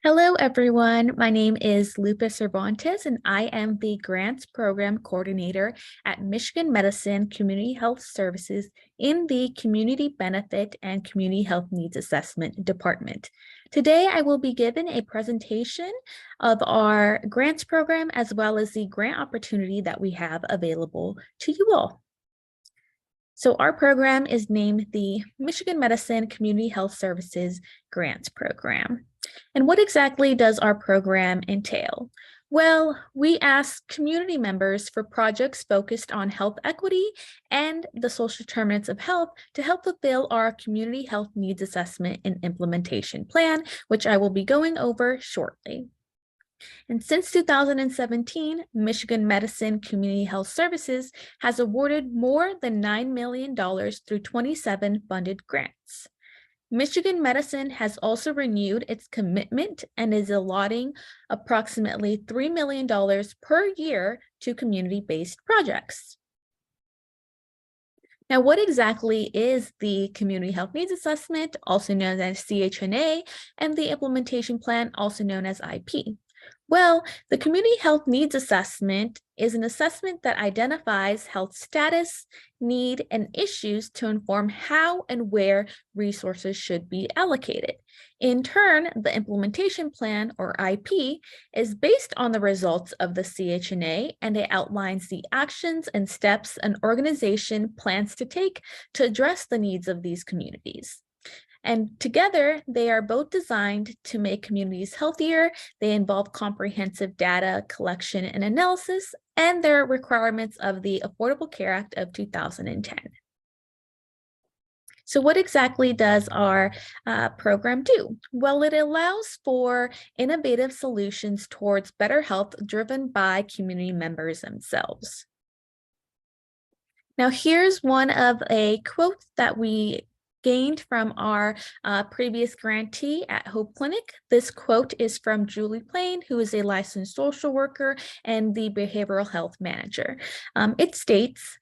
Hello, everyone. My name is Lupa Cervantes, and I am the Grants Program Coordinator at Michigan Medicine Community Health Services in the Community Benefit and Community Health Needs Assessment Department. Today, I will be given a presentation of our grants program as well as the grant opportunity that we have available to you all. So our program is named the Michigan Medicine Community Health Services Grants Program. And what exactly does our program entail? Well, we ask community members for projects focused on health equity and the social determinants of health to help fulfill our community health needs assessment and implementation plan, which I will be going over shortly. And since 2017, Michigan Medicine Community Health Services has awarded more than $9 million through 27 funded grants. Michigan Medicine has also renewed its commitment and is allotting approximately $3 million per year to community-based projects. Now, what exactly is the Community Health Needs Assessment, also known as CHNA, and the Implementation Plan, also known as IP? Well, the Community Health Needs Assessment is an assessment that identifies health status, need, and issues to inform how and where resources should be allocated. In turn, the Implementation Plan, or IP, is based on the results of the CHNA, and it outlines the actions and steps an organization plans to take to address the needs of these communities. And together, they are both designed to make communities healthier. They involve comprehensive data collection and analysis, and their requirements of the Affordable Care Act of 2010. So what exactly does our program do? Well, it allows for innovative solutions towards better health driven by community members themselves. Now, here's one of a quote that we gained from our previous grantee at Hope Clinic. This quote is from Julie Plain, who is a licensed social worker and the behavioral health manager. It states,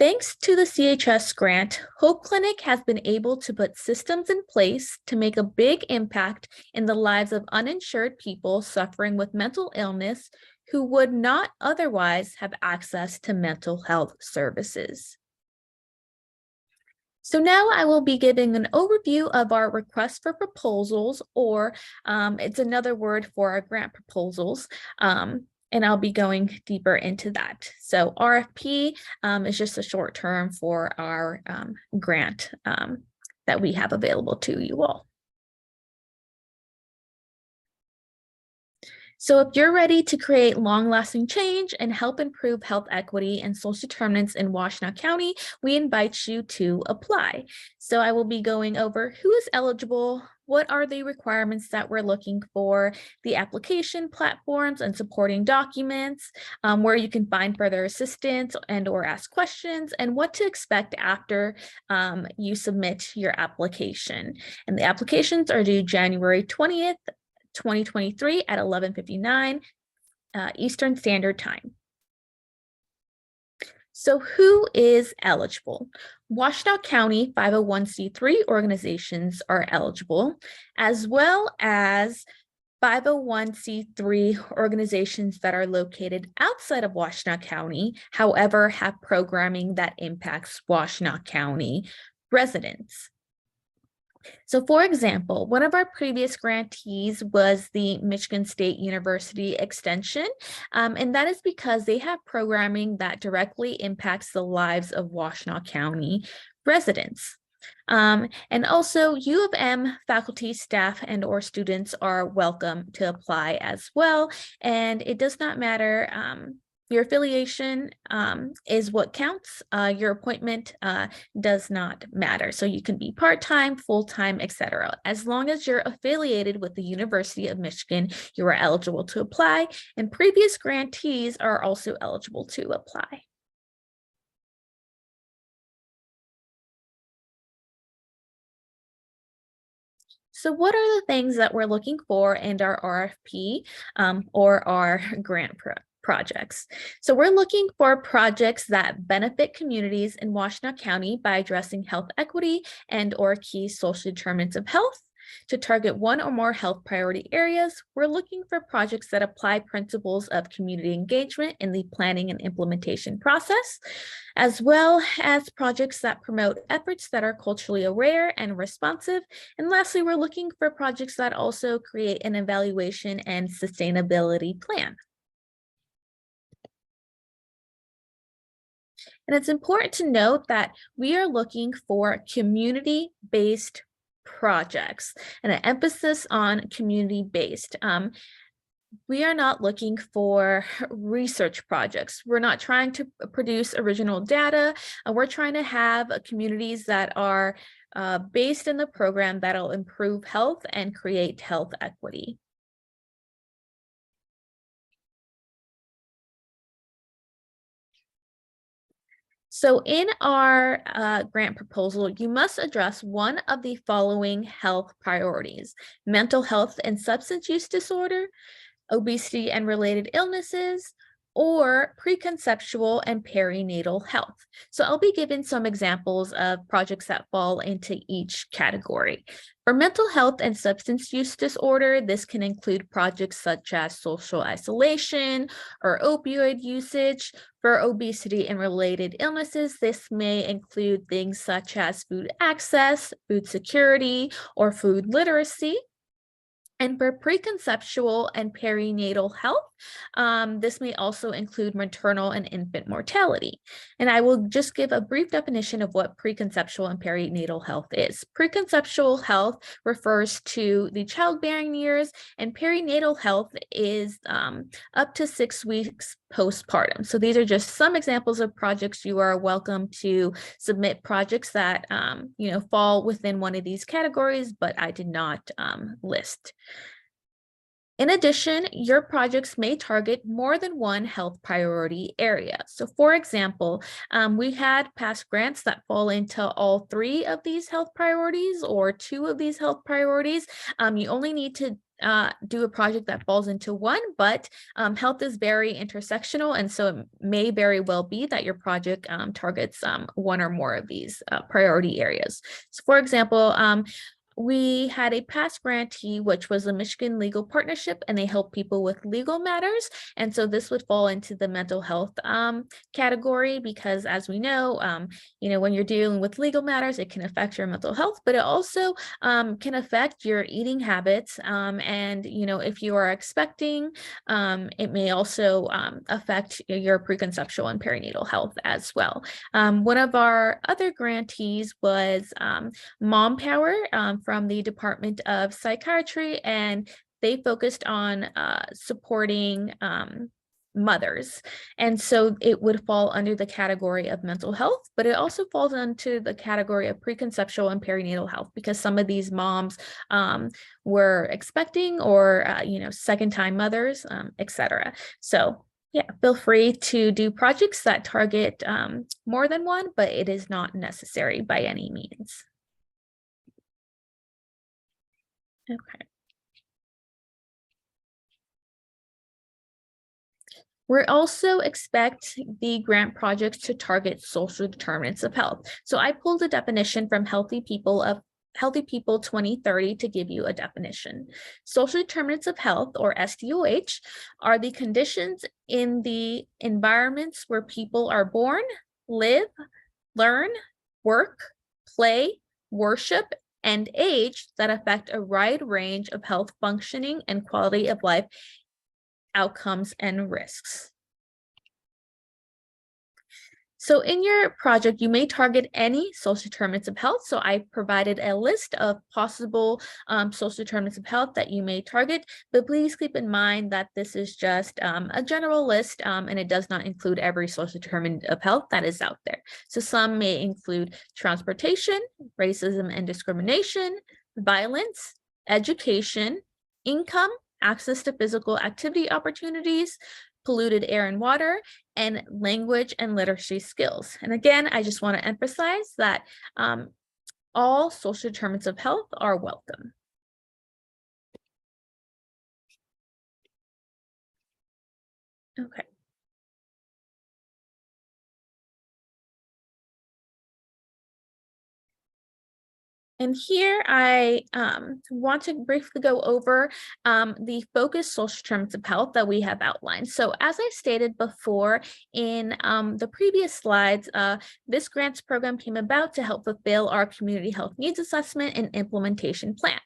"Thanks to the CHS grant, Hope Clinic has been able to put systems in place to make a big impact in the lives of uninsured people suffering with mental illness who would not otherwise have access to mental health services." So now I will be giving an overview of our request for proposals, or it's another word for our grant proposals, and I'll be going deeper into that. So RFP is just a short term for our grant that we have available to you all. So if you're ready to create long-lasting change and help improve health equity and social determinants in Washtenaw County, we invite you to apply. So I will be going over who is eligible, what are the requirements that we're looking for, the application platforms and supporting documents, where you can find further assistance and or ask questions, and what to expect after you submit your application. And the applications are due January 20th, 2023 at 11:59 Eastern Standard Time. So who is eligible? Washtenaw County 501c3 organizations are eligible, as well as 501c3 organizations that are located outside of Washtenaw County, however, have programming that impacts Washtenaw County residents. So for example, one of our previous grantees was the Michigan State University Extension, and that is because they have programming that directly impacts the lives of Washtenaw County residents. And also U of M faculty, staff, and or students are welcome to apply as well. And it does not matter, your affiliation is what counts. Your appointment does not matter. So you can be part-time, full-time, etc. As long as you're affiliated with the University of Michigan, you are eligible to apply, and previous grantees are also eligible to apply. So what are the things that we're looking for in our RFP or our grant projects? So we're looking for projects that benefit communities in Washtenaw County by addressing health equity and or key social determinants of health, To target one or more health priority areas, we're looking for projects that apply principles of community engagement in the planning and implementation process, as well as projects that promote efforts that are culturally aware and responsive. And lastly, we're looking for projects that also create an evaluation and sustainability plan. And it's important to note that we are looking for community-based projects and an emphasis on community-based. We are not looking for research projects. We're not trying to produce original data. We're trying to have communities that are based in the program that'll improve health and create health equity. So in our grant proposal, you must address one of the following health priorities: mental health and substance use disorder, obesity and related illnesses, or preconceptual and perinatal health. So I'll be giving some examples of projects that fall into each category. For mental health and substance use disorder, this can include projects such as social isolation or opioid usage. For obesity and related illnesses, this may include things such as food access, food security, or food literacy. And for preconceptual and perinatal health, this may also include maternal and infant mortality. And I will just give a brief definition of what preconceptual and perinatal health is. Preconceptual health refers to the childbearing years, and perinatal health is up to 6 weeks postpartum. So these are just some examples of projects. You are welcome to submit projects that fall within one of these categories, but I did not list. In addition, your projects may target more than one health priority area. So for example, we had past grants that fall into all 3 of these health priorities or 2 of these health priorities. You only need to do a project that falls into one, but health is very intersectional, and so it may very well be that your project targets one or more of these priority areas. So for example, we had a past grantee, which was a Michigan Legal Partnership, and they help people with legal matters. And so this would fall into the mental health category, because as we know, when you're dealing with legal matters, it can affect your mental health, but it also can affect your eating habits. And if you are expecting, it may also affect your preconceptual and perinatal health as well. One of our other grantees was Mom Power from the Department of Psychiatry, and they focused on supporting mothers. And so it would fall under the category of mental health, but it also falls into the category of preconceptual and perinatal health, because some of these moms were expecting or, second-time mothers, etc. So yeah, feel free to do projects that target more than one, but it is not necessary by any means. Okay. We also expect the grant projects to target social determinants of health. So I pulled a definition from Healthy People 2030 to give you a definition. Social determinants of health, or SDOH, are the conditions in the environments where people are born, live, learn, work, play, worship, and age that affect a wide range of health functioning and quality of life outcomes and risks. So in your project, you may target any social determinants of health. So I provided a list of possible social determinants of health that you may target, but please keep in mind that this is just a general list, and it does not include every social determinant of health that is out there. So some may include transportation, racism and discrimination, violence, education, income, access to physical activity opportunities, polluted air and water, and language and literacy skills. And again, I just want to emphasize that all social determinants of health are welcome. Okay. And here I want to briefly go over the focused social determinants of health that we have outlined. So as I stated before in the previous slides, this grants program came about to help fulfill our community health needs assessment and implementation plan.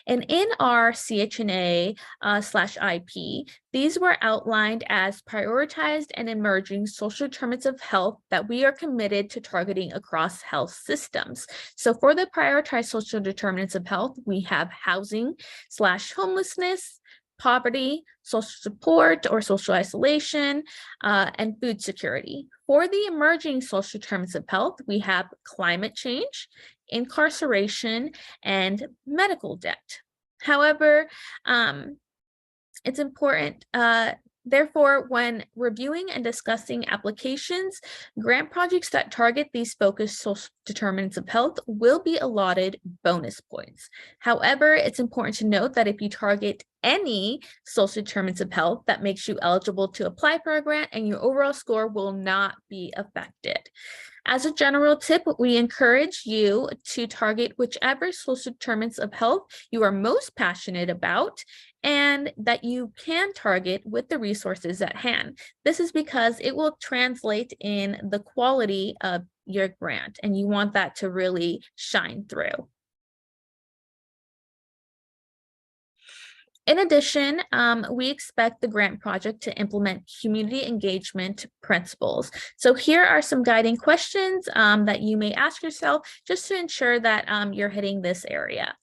And in our CHNA / IP, these were outlined as prioritized and emerging social determinants of health that we are committed to targeting across health systems. So for the prioritized social determinants of health, we have housing / homelessness, poverty, social support or social isolation, and food security. For the emerging social determinants of health, we have climate change, incarceration, and medical debt. However, it's important, therefore, when reviewing and discussing applications, grant projects that target these focused social determinants of health will be allotted bonus points. However, it's important to note that if you target any social determinants of health, that makes you eligible to apply for a grant and your overall score will not be affected. As a general tip, we encourage you to target whichever social determinants of health you are most passionate about and that you can target with the resources at hand. This is because it will translate in the quality of your grant, and you want that to really shine through. In addition, we expect the grant project to implement community engagement principles. So here are some guiding questions that you may ask yourself just to ensure that you're hitting this area.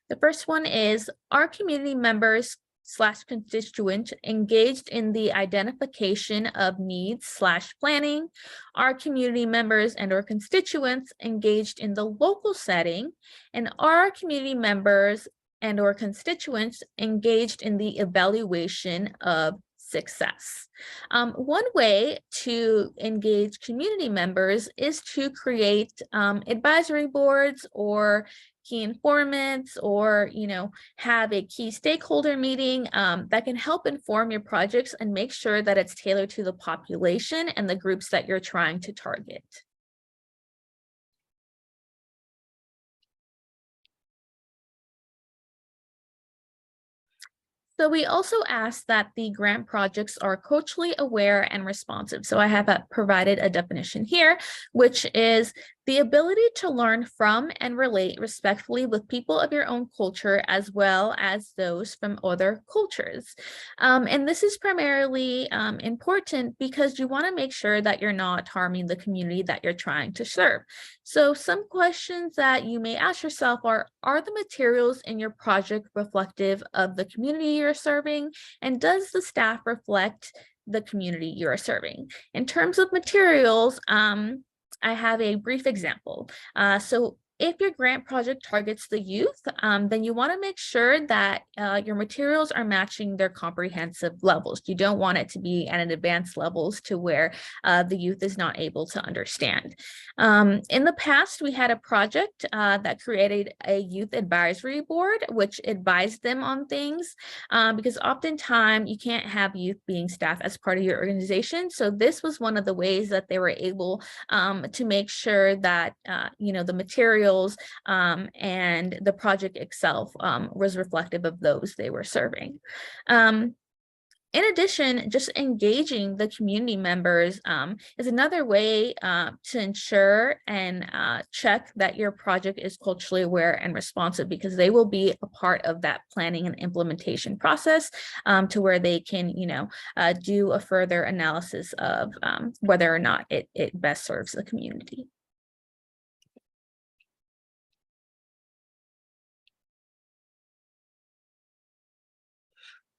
The first one is, are community members / constituents engaged in the identification of needs / planning? Are community members and or constituents engaged in the local setting? And are community members and or constituents engaged in the evaluation of success? One way to engage community members is to create advisory boards or key informants, or have a key stakeholder meeting that can help inform your projects and make sure that it's tailored to the population and the groups that you're trying to target. So we also ask that the grant projects are culturally aware and responsive. So I have provided a definition here, which is the ability to learn from and relate respectfully with people of your own culture as well as those from other cultures. And this is primarily important because you want to make sure that you're not harming the community that you're trying to serve. So some questions that you may ask yourself are the materials in your project reflective of the community you're serving? And does the staff reflect the community you are serving? In terms of materials, I have a brief example. So if your grant project targets the youth, then you want to make sure that your materials are matching their comprehensive levels. You don't want it to be at an advanced levels to where the youth is not able to understand. In the past, we had a project that created a youth advisory board, which advised them on things because oftentimes you can't have youth being staff as part of your organization. So this was one of the ways that they were able to make sure that, the materials and the project itself was reflective of those they were serving. In addition, just engaging the community members is another way to ensure and check that your project is culturally aware and responsive, because they will be a part of that planning and implementation process to where they can, do a further analysis of whether or not it best serves the community.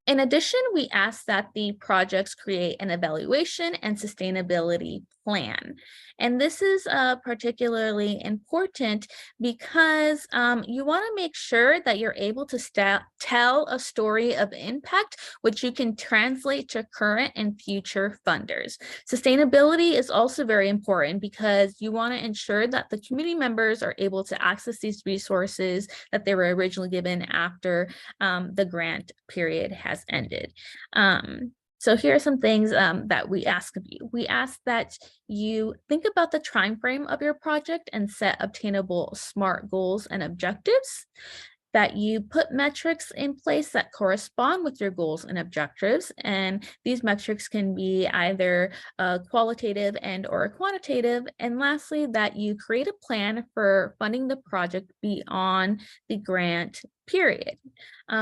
In addition, we ask that the projects create an evaluation and sustainability plan. And this is particularly important because you want to make sure that you're able to tell a story of impact, which you can translate to current and future funders. Sustainability is also very important because you want to ensure that the community members are able to access these resources that they were originally given after the grant period has ended. So here are some things that we ask of you. We ask that you think about the time frame of your project and set obtainable SMART goals and objectives, that you put metrics in place that correspond with your goals and objectives. And these metrics can be either qualitative and or quantitative. And lastly, that you create a plan for funding the project beyond the grant period.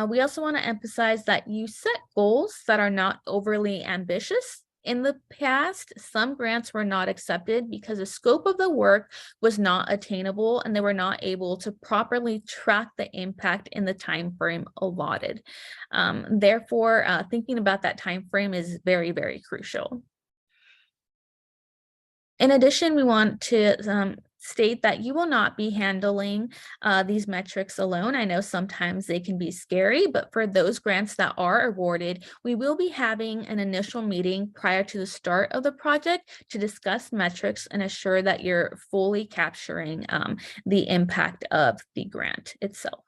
We also want to emphasize that you set goals that are not overly ambitious. In the past, some grants were not accepted because the scope of the work was not attainable and they were not able to properly track the impact in the time frame allotted. Therefore, thinking about that time frame is very, very crucial. In addition, we want to state that you will not be handling these metrics alone. I know sometimes they can be scary, but for those grants that are awarded, we will be having an initial meeting prior to the start of the project to discuss metrics and assure that you're fully capturing the impact of the grant itself.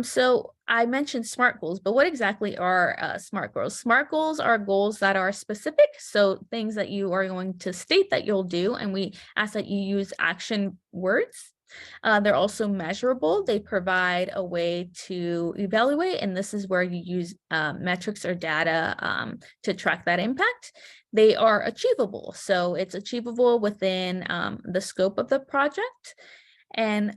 So I mentioned SMART goals, but what exactly are SMART goals? SMART goals are goals that are specific, so things that you are going to state that you'll do, and we ask that you use action words. They're also measurable. They provide a way to evaluate, and this is where you use metrics or data to track that impact. They are achievable, so it's achievable within the scope of the project, and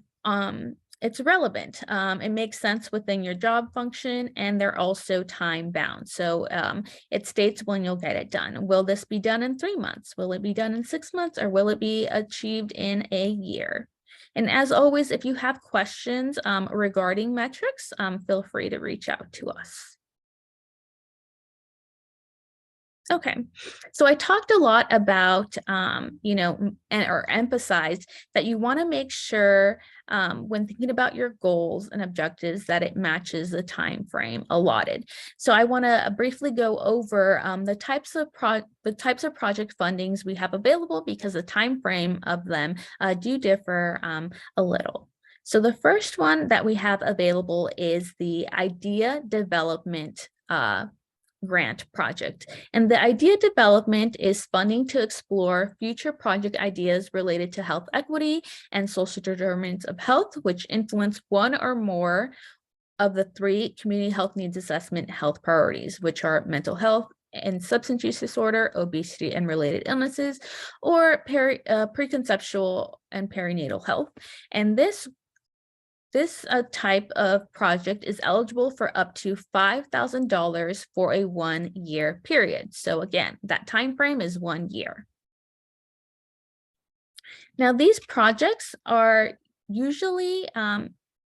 it's relevant. It makes sense within your job function, and they're also time bound. So it states when you'll get it done. Will this be done in 3 months? Will it be done in 6 months? Or will it be achieved in a year? And as always, if you have questions regarding metrics, feel free to reach out to us. Okay, so I talked a lot about, or emphasized that you want to make sure when thinking about your goals and objectives that it matches the time frame allotted. So I want to briefly go over the types of project fundings we have available, because the time frame of them do differ a little. So the first one that we have available is the idea development grant project. And the idea development is funding to explore future project ideas related to health equity and social determinants of health, which influence one or more of the 3 community health needs assessment health priorities, which are mental health and substance use disorder, obesity and related illnesses, or preconceptual and perinatal health. And this type of project is eligible for up to $5,000 for a 1-year period. So again, that time frame is 1 year. Now, these projects are usually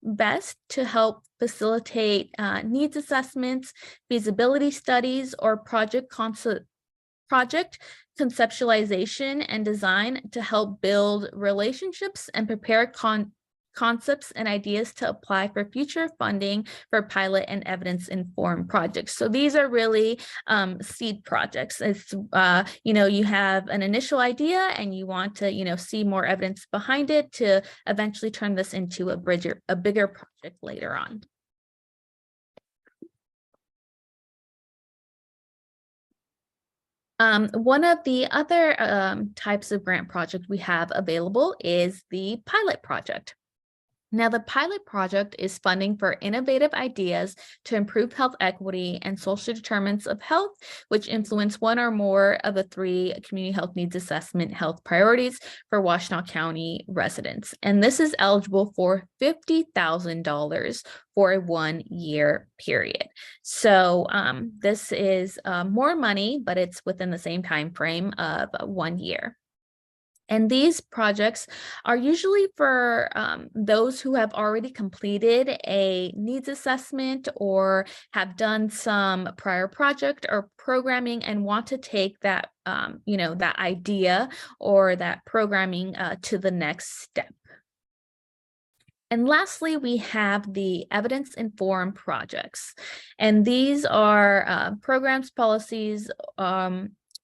best to help facilitate needs assessments, feasibility studies, or project conceptualization and design to help build relationships and prepare concepts and ideas to apply for future funding for pilot and evidence-informed projects. So these are really seed projects. It's, you have an initial idea and you want to, see more evidence behind it to eventually turn this into a bigger project later on. One of the other types of grant project we have available is the pilot project. Now, the pilot project is funding for innovative ideas to improve health equity and social determinants of health, which influence one or more of the 3 community health needs assessment health priorities for Washtenaw County residents. And this is eligible for $50,000 for a 1-year period. So this is more money, but it's within the same time frame of 1 year. And these projects are usually for those who have already completed a needs assessment or have done some prior project or programming and want to take that, that idea or that programming to the next step. And lastly, we have the evidence-informed projects. And these are programs, policies,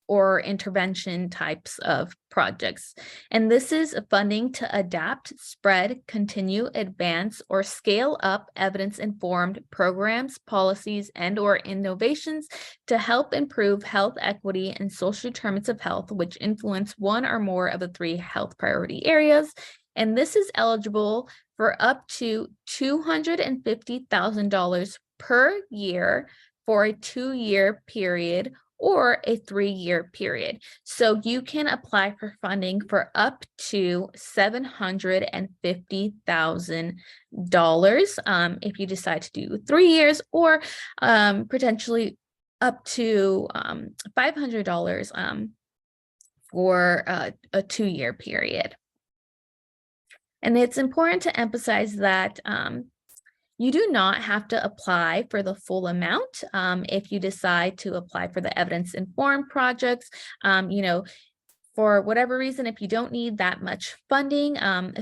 or intervention types of projects. And this is funding to adapt, spread, continue, advance, or scale up evidence-informed programs, policies, and or innovations to help improve health equity and social determinants of health, which influence one or more of the 3 health priority areas. And this is eligible for up to $250,000 per year for a 2-year period or a 3-year period. So you can apply for funding for up to $750,000 if you decide to do 3 years, or potentially up to $500 for a 2-year period. And it's important to emphasize that you do not have to apply for the full amount if you decide to apply for the evidence-informed projects. For whatever reason, if you don't need that much funding,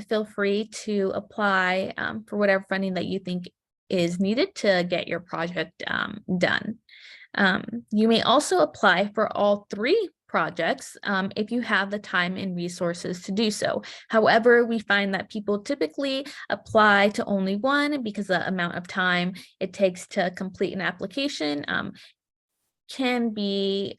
feel free to apply for whatever funding that you think is needed to get your project done. You may also apply for all 3 projects if you have the time and resources to do so. However, we find that people typically apply to only one because the amount of time it takes to complete an application can be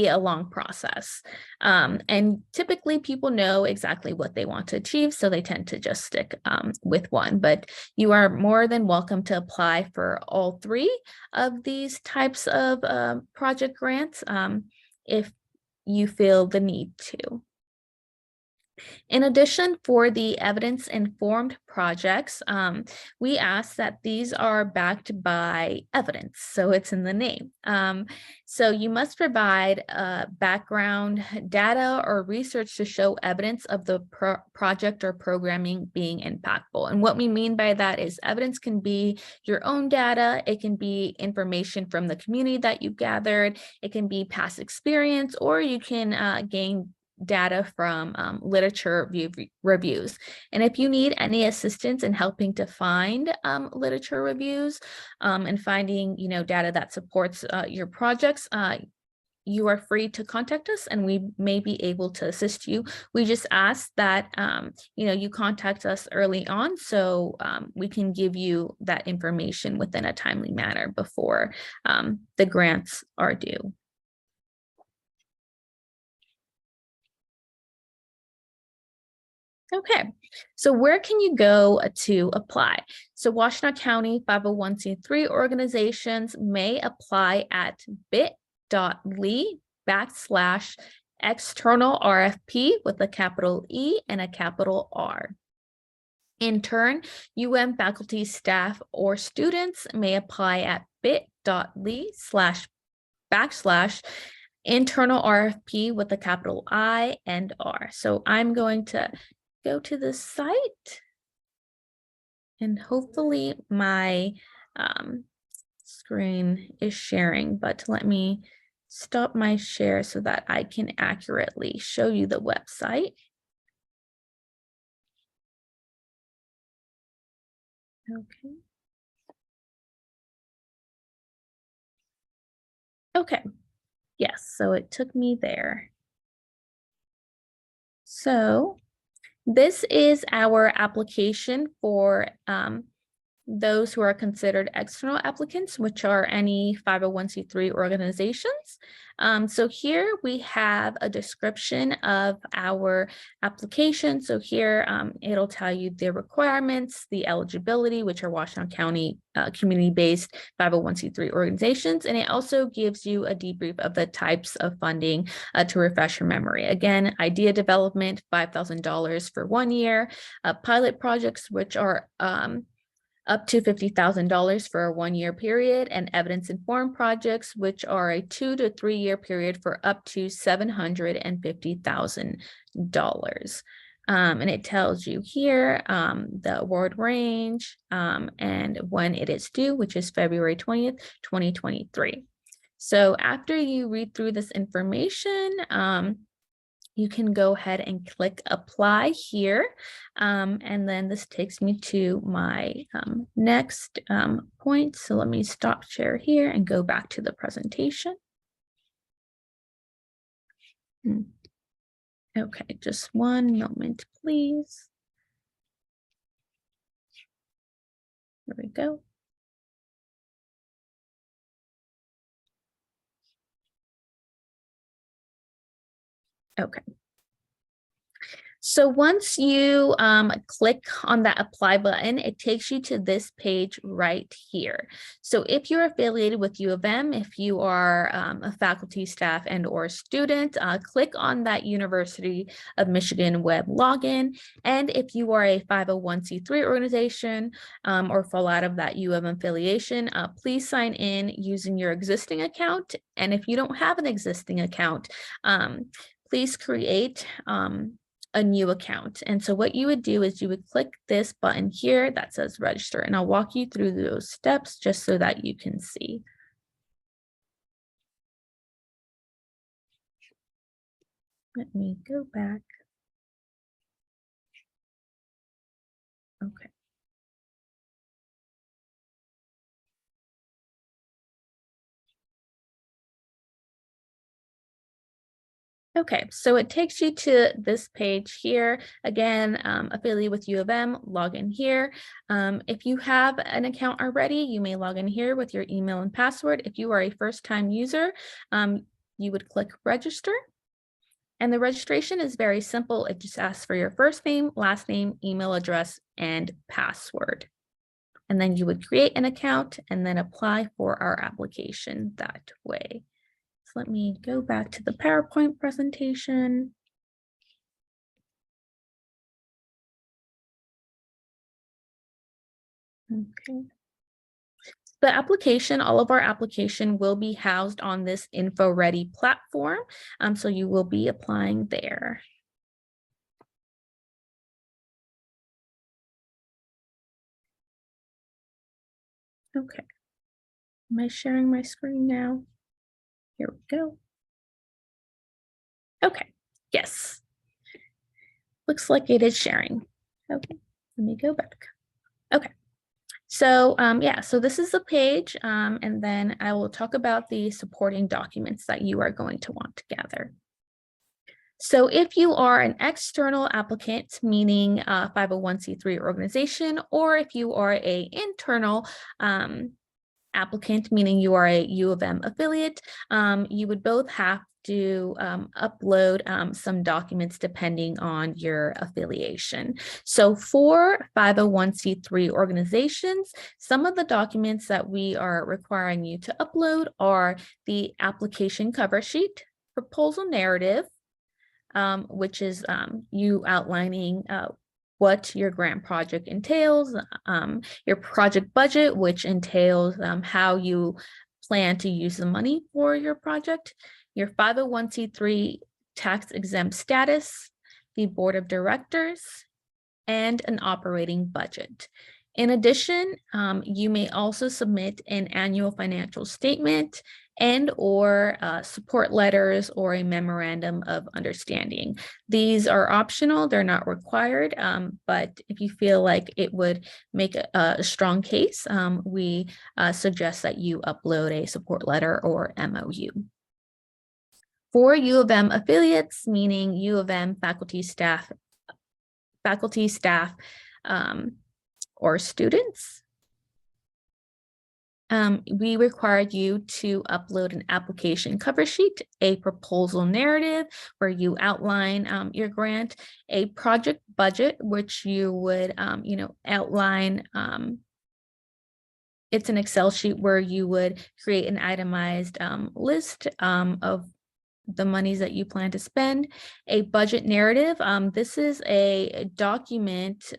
a long process. And typically people know exactly what they want to achieve, so they tend to just stick with one. But you are more than welcome to apply for all 3 of these types of project grants if you feel the need to. In addition, for the evidence-informed projects, we ask that these are backed by evidence, so it's in the name. So you must provide background data or research to show evidence of the project or programming being impactful. And what we mean by that is evidence can be your own data, it can be information from the community that you gathered, it can be past experience, or you can gain data from literature reviews. And if you need any assistance in helping to find literature reviews and finding data that supports your projects, you are free to contact us and we may be able to assist you. We just ask that you contact us early on so we can give you that information within a timely manner before the grants are due. Okay, so where can you go to apply? So Washtenaw County 501c3 organizations may apply at bit.ly/external RFP with a capital E and a capital R. In turn, faculty, staff, or students may apply at bit.ly/internal RFP with a capital I and R. So I'm going to go to the site and hopefully my screen is sharing, but let me stop my share so that I can accurately show you the website. Okay. Okay. Yes, so it took me there. So this is our application for those who are considered external applicants, which are any 501c3 organizations. So here we have a description of our application. So here it'll tell you the requirements, the eligibility, which are Washtenaw County community-based 501c3 organizations. And it also gives you a debrief of the types of funding to refresh your memory. Again, idea development, $5,000 for 1 year, pilot projects, which are up to $50,000 for a 1-year period, and evidence-informed projects, which are a 2 to 3 year period for up to $750,000. And it tells you here the award range and when it is due, which is February 20th, 2023. So after you read through this information, you can go ahead and click apply here. And then this takes me to my next point. So let me stop share here and go back to the presentation. Okay, just one moment, please. There we go. Okay. So once you click on that apply button, it takes you to this page right here. So if you're affiliated with U of M, if you are a faculty, staff, and or student, click on that University of Michigan web login. And if you are a 501c3 organization or fall out of that U of M affiliation, please sign in using your existing account. And if you don't have an existing account, please create a new account. And so what you would do is you would click this button here that says register, and I'll walk you through those steps just so that you can see. Let me go back. Okay. Okay, so it takes you to this page here. Again, affiliated with U of M, log in here. If you have an account already, you may log in here with your email and password. If you are a first-time user, you would click register. And the registration is very simple. It just asks for your first name, last name, email address, and password. And then you would create an account and then apply for our application that way. So let me go back to the PowerPoint presentation. Okay. The application, all of our application will be housed on this InfoReady platform. So you will be applying there. Okay. Am I sharing my screen now? Here we go. Okay, yes. Looks like it is sharing. Okay, let me go back. Okay. So yeah, so this is the page, and then I will talk about the supporting documents that you are going to want to gather. So if you are an external applicant, meaning a 501c3 organization, or if you are an internal applicant, meaning you are a U of M affiliate, you would both have to upload some documents depending on your affiliation. So for 501c3 organizations, some of the documents that we are requiring you to upload are the application cover sheet, proposal narrative, which is you outlining what your grant project entails, your project budget, which entails how you plan to use the money for your project, your 501c3 tax exempt status, the board of directors, and an operating budget. In addition, you may also submit an annual financial statement and or support letters or a memorandum of understanding. These are optional, they're not required, but if you feel like it would make a strong case, we suggest that you upload a support letter or MOU. For U of M affiliates, meaning U of M faculty, staff, or students, we require you to upload an application cover sheet, a proposal narrative where you outline your grant, a project budget, which you would outline. It's an Excel sheet where you would create an itemized list of the monies that you plan to spend, a budget narrative. This is a document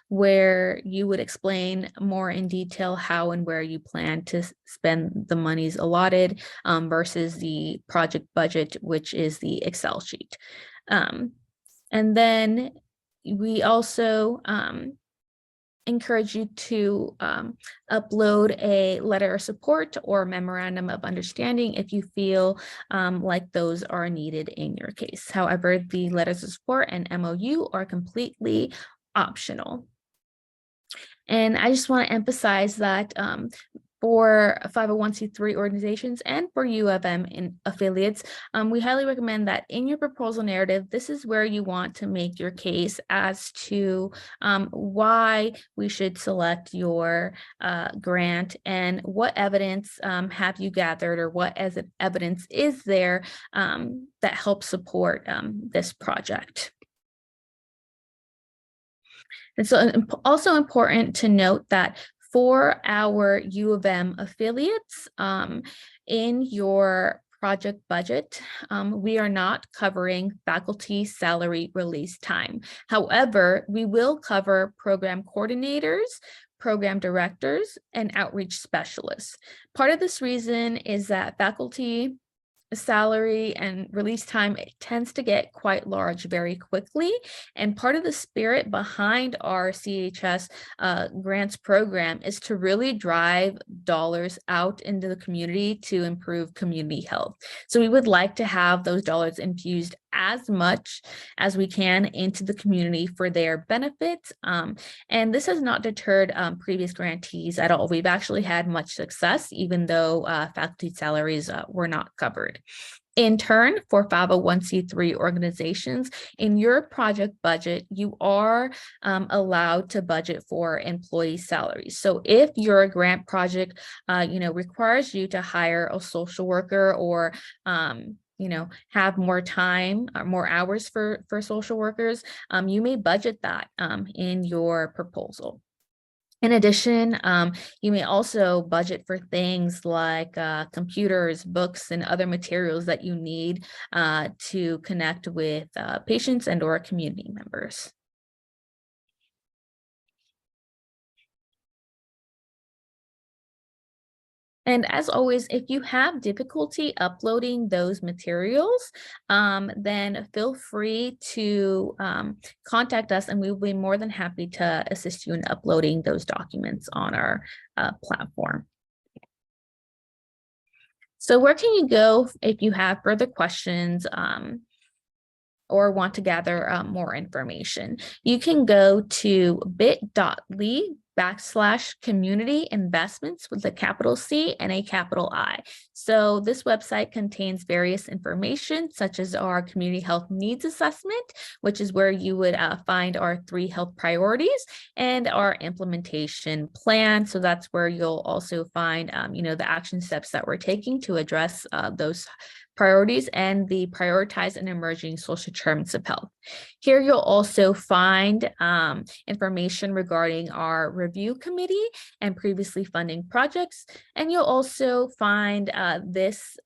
where you would explain more in detail how and where you plan to spend the monies allotted versus the project budget, which is the Excel sheet. And then we also encourage you to upload a letter of support or memorandum of understanding if you feel like those are needed in your case. However, the letters of support and MOU are completely optional. And I just want to emphasize that for 501c3 organizations and for U of M affiliates, we highly recommend that in your proposal narrative, this is where you want to make your case as to why we should select your grant and what evidence have you gathered, or what evidence is there that helps support this project. And so also important to note that for our U of M affiliates, in your project budget, we are not covering faculty salary release time. However, we will cover program coordinators, program directors, and outreach specialists. Part of this reason is that faculty salary and release time, it tends to get quite large very quickly. And part of the spirit behind our CHS grants program is to really drive dollars out into the community to improve community health. So we would like to have those dollars infused as much as we can into the community for their benefits. And this has not deterred previous grantees at all. We've actually had much success, even though faculty salaries were not covered. In turn, for 501c3 organizations, in your project budget, you are allowed to budget for employee salaries. So if your grant project, requires you to hire a social worker or have more time or more hours for social workers, you may budget that in your proposal. In addition, you may also budget for things like computers, books, and other materials that you need to connect with patients and or community members. And as always, if you have difficulty uploading those materials, then feel free to contact us, and we will be more than happy to assist you in uploading those documents on our platform. So where can you go if you have further questions or want to gather more information? You can go to bit.ly/community investments with a capital C and a capital I. So this website contains various information such as our community health needs assessment, which is where you would find our 3 health priorities, and our implementation plan. So that's where you'll also find the action steps that we're taking to address those priorities and the prioritized and emerging social determinants of health. Here you'll also find information regarding our review committee and previously funding projects. And you'll also find this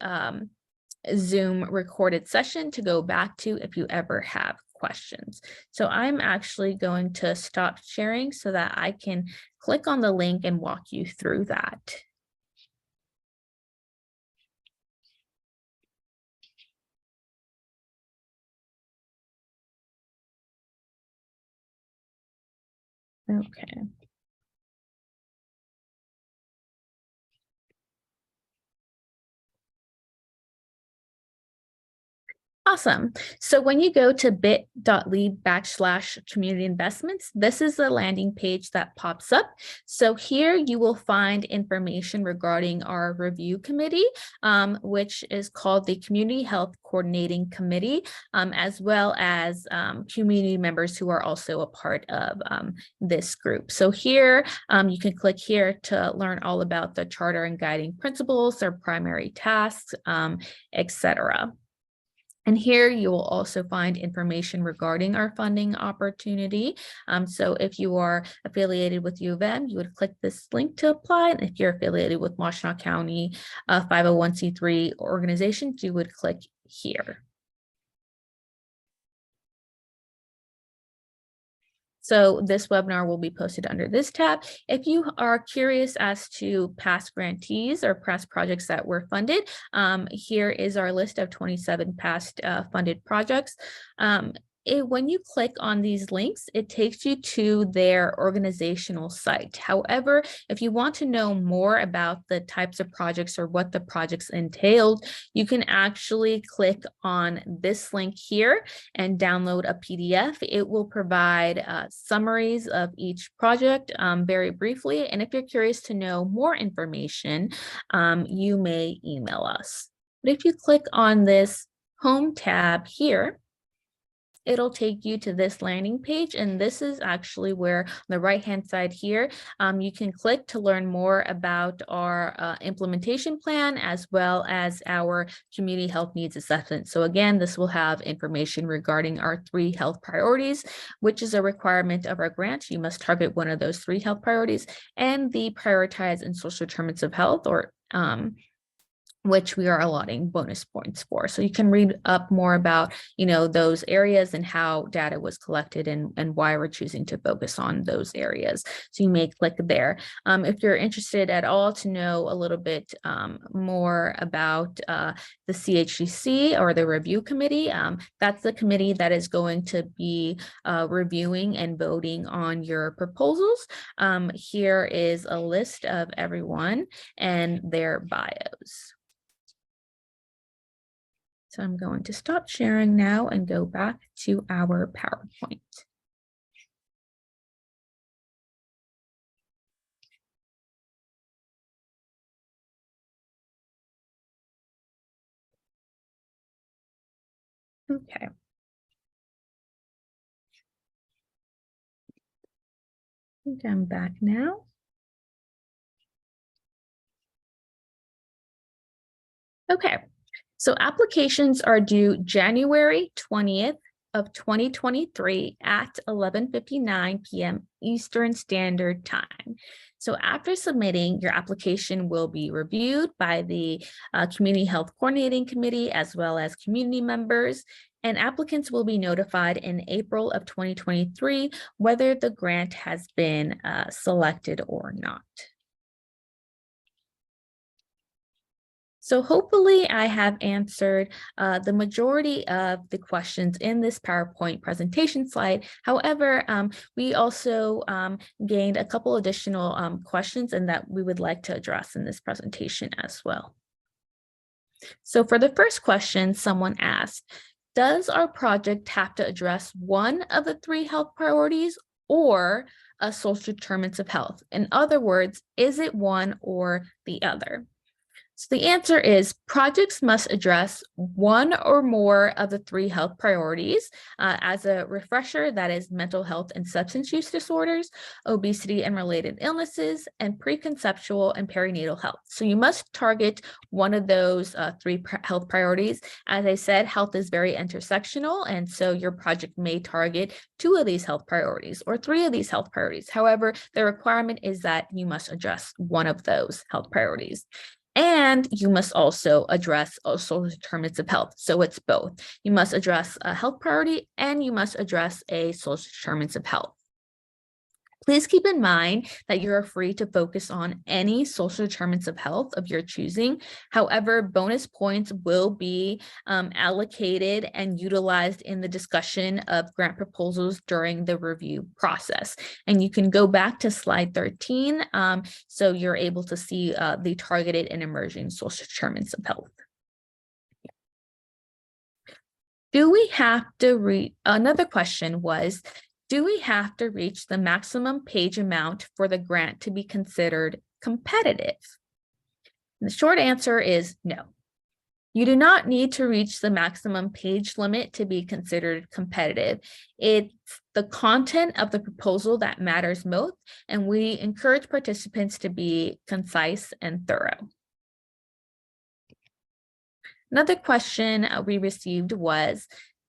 Zoom recorded session to go back to if you ever have questions. So I'm actually going to stop sharing so that I can click on the link and walk you through that. Okay. Awesome. So when you go to bit.ly/community investments, this is the landing page that pops up. So here you will find information regarding our review committee, which is called the Community Health Coordinating Committee, as well as community members who are also a part of this group. So here you can click here to learn all about the charter and guiding principles, their primary tasks, etc. And here you will also find information regarding our funding opportunity. So if you are affiliated with U of M, you would click this link to apply. And if you're affiliated with Washtenaw County 501c3 organizations, you would click here. So this webinar will be posted under this tab. If you are curious as to past grantees or past projects that were funded, here is our list of 27 past funded projects. When you click on these links, it takes you to their organizational site. However, if you want to know more about the types of projects or what the projects entailed, you can actually click on this link here and download a PDF. It will provide summaries of each project very briefly. And if you're curious to know more information, you may email us. But if you click on this Home tab here, it'll take you to this landing page, and this is actually where on the right-hand side here, you can click to learn more about our implementation plan as well as our community health needs assessment. So again, this will have information regarding our 3 health priorities, which is a requirement of our grant. You must target one of those 3 health priorities, and the prioritized and social determinants of health, or which we are allotting bonus points for. So you can read up more about, those areas and how data was collected and why we're choosing to focus on those areas. So you may click there. If you're interested at all to know a little bit more about the CHEC or the review committee, that's the committee that is going to be reviewing and voting on your proposals. Here is a list of everyone and their bios. So I'm going to stop sharing now and go back to our PowerPoint. Okay. I think I'm back now. Okay. So applications are due January 20th of 2023 at 11:59 p.m. Eastern Standard Time. So after submitting, your application will be reviewed by the Community Health Coordinating Committee as well as community members, and applicants will be notified in April of 2023 whether the grant has been selected or not. So hopefully I have answered the majority of the questions in this PowerPoint presentation slide. However, we also gained a couple additional questions and that we would like to address in this presentation as well. So for the first question, someone asked, does our project have to address one of the 3 health priorities or a social determinants of health? In other words, is it one or the other? So the answer is projects must address one or more of the 3 health priorities. As a refresher, that is mental health and substance use disorders, obesity and related illnesses, and pre-conceptual and perinatal health. So you must target one of those 3 health priorities. As I said, health is very intersectional, and so your project may target 2 of these health priorities or 3 of these health priorities. However, the requirement is that you must address one of those health priorities. And you must also address social determinants of health. So it's both. You must address a health priority and you must address a social determinants of health. Please keep in mind that you are free to focus on any social determinants of health of your choosing. However, bonus points will be allocated and utilized in the discussion of grant proposals during the review process. And you can go back to slide 13, so you're able to see the targeted and emerging social determinants of health. Do we have to read? Another question was, do we have to reach the maximum page amount for the grant to be considered competitive? And the short answer is no. You do not need to reach the maximum page limit to be considered competitive. It's the content of the proposal that matters most, and we encourage participants to be concise and thorough. Another question we received was,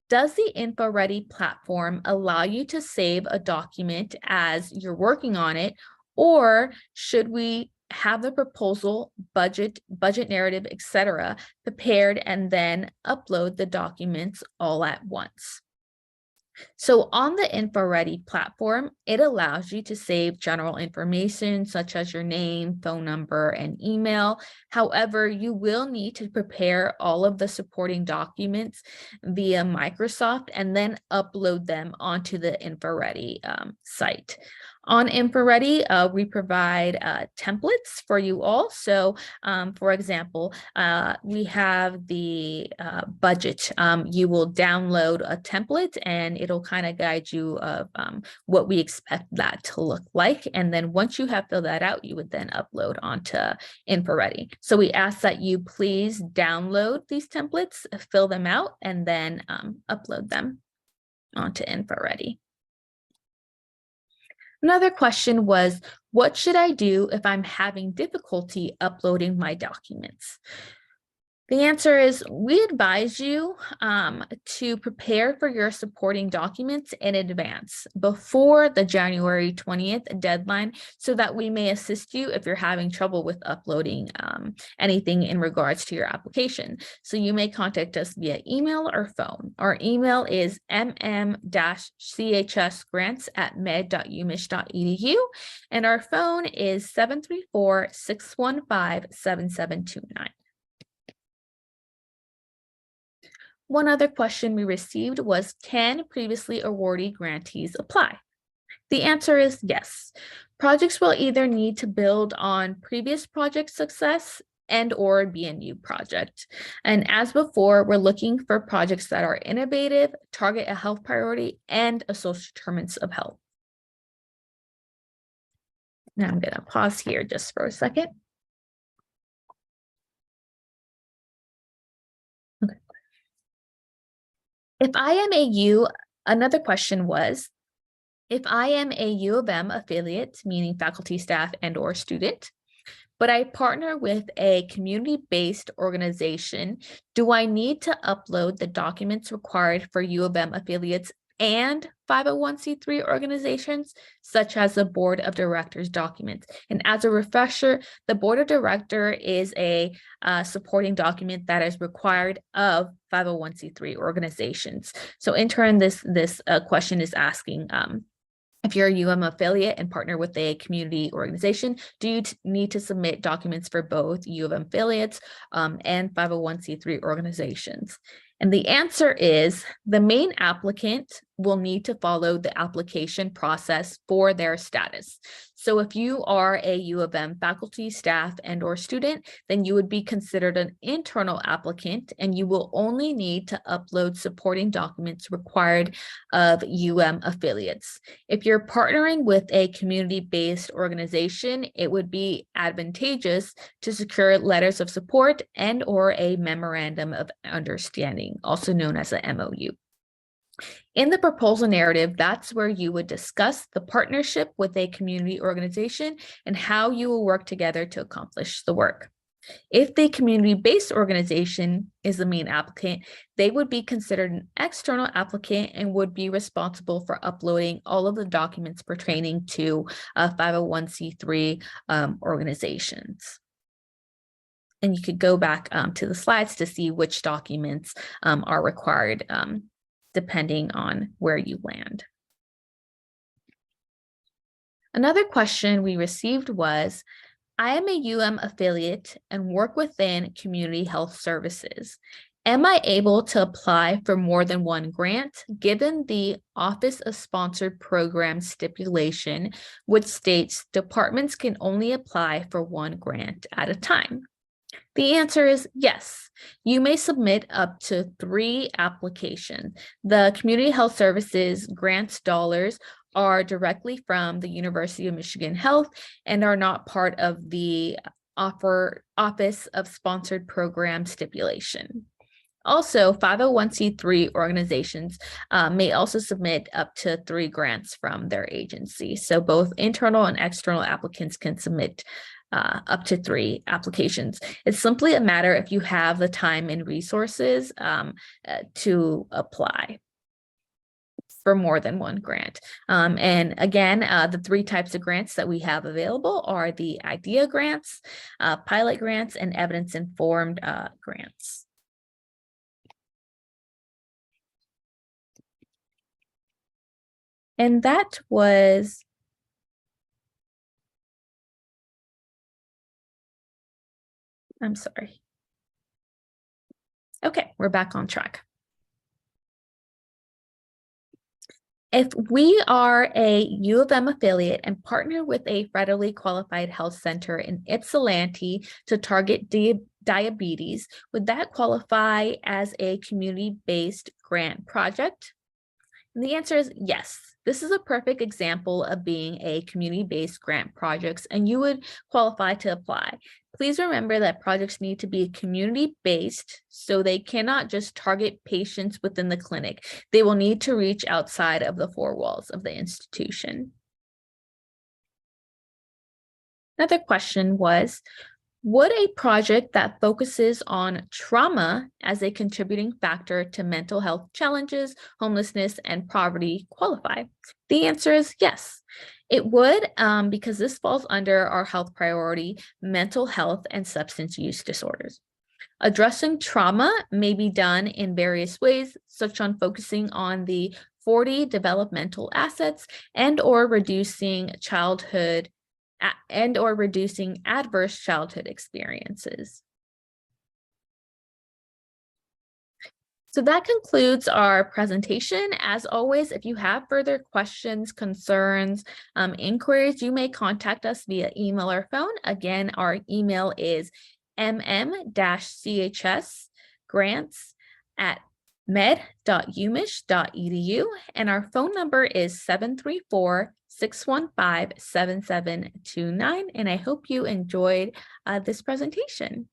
does the InfoReady platform allow you to save a document as you're working on it, or should we have the proposal, budget narrative, etc., prepared and then upload the documents all at once? So on the InfoReady platform, it allows you to save general information such as your name, phone number, and email. However, you will need to prepare all of the supporting documents via Microsoft and then upload them onto the InfoReady site. On InfoReady, we provide templates for you all. So, for example, we have the budget. You will download a template and it'll kind of guide you of what we expect that to look like. And then once you have filled that out, you would then upload onto InfoReady. So we ask that you please download these templates, fill them out, and then upload them onto InfoReady. Another question was, what should I do if I'm having difficulty uploading my documents? The answer is we advise you to prepare for your supporting documents in advance before the January 20th deadline so that we may assist you if you're having trouble with uploading anything in regards to your application. So you may contact us via email or phone. Our email is mm-chsgrants@med.umich.edu and our phone is 734-615-7729. One other question we received was, can previously awardee grantees apply? The answer is yes. Projects will either need to build on previous project success and/or be a new project. And as before, we're looking for projects that are innovative, target a health priority, and a social determinants of health. Now I'm going to pause here just for a second. Okay. If I am a U, another question was, if I am a U of M affiliate, meaning faculty, staff, and/or student, but I partner with a community-based organization, do I need to upload the documents required for U of M affiliates and 501c3 organizations, such as the Board of Directors documents? And as a refresher, the Board of Directors is a supporting document that is required of 501c3 organizations. So in turn, this question is asking, if you're a UM affiliate and partner with a community organization, do you need to submit documents for both U of M affiliates and 501c3 organizations? And the answer is the main applicant will need to follow the application process for their status. So if you are a U of M faculty, staff, and/or student, then you would be considered an internal applicant and you will only need to upload supporting documents required of UM affiliates. If you're partnering with a community-based organization, it would be advantageous to secure letters of support and/or a memorandum of understanding, also known as a MOU. In the proposal narrative, that's where you would discuss the partnership with a community organization and how you will work together to accomplish the work. If the community-based organization is the main applicant, they would be considered an external applicant and would be responsible for uploading all of the documents pertaining to 501c3 organizations. And you could go back to the slides to see which documents are required depending on where you land. Another question we received was, I am a UM affiliate and work within community health services. Am I able to apply for more than one grant given the Office of Sponsored Program stipulation, which states departments can only apply for one grant at a time? The answer is yes. You may submit up to 3 applications. The Community Health Services grants dollars are directly from the University of Michigan Health and are not part of the Office of Sponsored Program stipulation. Also, 501c3 organizations may also submit up to 3 grants from their agency. So both internal and external applicants can submit up to 3 applications. It's simply a matter if you have the time and resources to apply for more than one grant. And again, the 3 types of grants that we have available are the IDEA grants, pilot grants, and evidence-informed grants. And that was I'm sorry. Okay, we're back on track. If we are a U of M affiliate and partner with a federally qualified health center in Ypsilanti to target diabetes, would that qualify as a community-based grant project? And the answer is yes. This is a perfect example of being a community-based grant project, and you would qualify to apply. Please remember that projects need to be community-based, so they cannot just target patients within the clinic. They will need to reach outside of the four walls of the institution. Another question was, would a project that focuses on trauma as a contributing factor to mental health challenges, homelessness, and poverty qualify? The answer is yes. It would, because this falls under our health priority, mental health and substance use disorders. Addressing trauma may be done in various ways, such as focusing on the 40 developmental assets and/or reducing adverse childhood experiences. So that concludes our presentation. As always, if you have further questions, concerns, inquiries, you may contact us via email or phone. Again, our email is MM-CHS grants@med.umich.edu, and our phone number is 734-615-7729. And I hope you enjoyed this presentation.